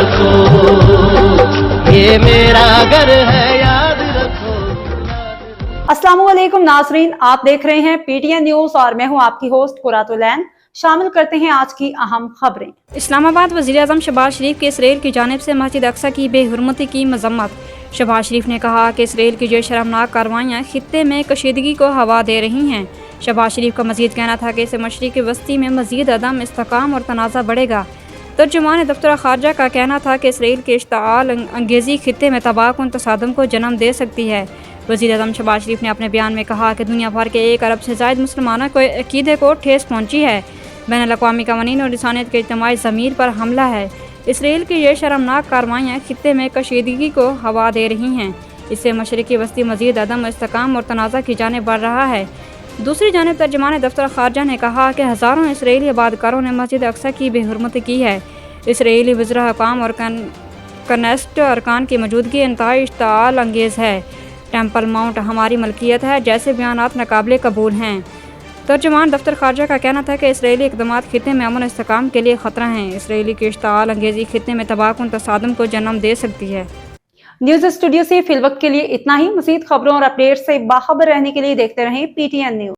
رکھو، یہ میرا گھر ہے یاد رکھو۔ السلام علیکم ناظرین، آپ دیکھ رہے ہیں پی ٹی این نیوز اور میں ہوں آپ کی ہوسٹ قرۃ العین۔ شامل کرتے ہیں آج کی اہم خبریں۔ اسلام آباد وزیر اعظم شہباز شریف کی اسرائیل کی جانب سے مسجد اقصی کی بے حرمتی کی مذمت۔ شہباز شریف نے کہا کہ اسرائیل کی یہ شرمناک کارروائیاں خطے میں کشیدگی کو ہوا دے رہی ہیں۔ شہباز شریف کا مزید کہنا تھا کہ اس سے مشرق وسطی میں مزید عدم استحکام اور تنازع بڑھے گا۔ ترجمان دفتر خارجہ کا کہنا تھا کہ اسرائیل کی اشتعال انگیزی خطے میں تباہ کن تصادم کو جنم دے سکتی ہے۔ وزیر اعظم شہباز شریف نے اپنے بیان میں کہا کہ دنیا بھر کے 1 ارب سے زائد مسلمانوں کو عقیدے کو ٹھیس پہنچی ہے۔ بین الاقوامی قوانین اور انسانیت کے اجتماعی ضمیر پر حملہ ہے۔ اسرائیل کی یہ شرمناک کارروائیاں خطے میں کشیدگی کو ہوا دے رہی ہیں۔ اس سے مشرقی وسطی مزید عدم استحکام اور تنازع کی جانب بڑھ رہا ہے۔ دوسری جانب ترجمان دفتر خارجہ نے کہا کہ ہزاروں اسرائیلی عبادتکاروں نے مسجد اقصی کی بے حرمتی کی ہے۔ اسرائیلی وزراء حکام اور کنیسٹ ارکان کی موجودگی انتہائی اشتعال انگیز ہے۔ ٹیمپل ماؤنٹ ہماری ملکیت ہے جیسے بیانات ناقابل قبول ہیں۔ ترجمان دفتر خارجہ کا کہنا تھا کہ اسرائیلی اقدامات خطے میں امن و استحکام کے لیے خطرہ ہیں۔ اسرائیلی کی اشتعال انگیزی خطے میں تباہ کن تصادم کو جنم دے سکتی ہے۔ نیوز اسٹوڈیو سے فی الوقت کے لیے اتنا ہی۔ مزید خبروں اور اپڈیٹ سے باخبر رہنے کے لیے دیکھتے رہیں پی ٹی این نیوز۔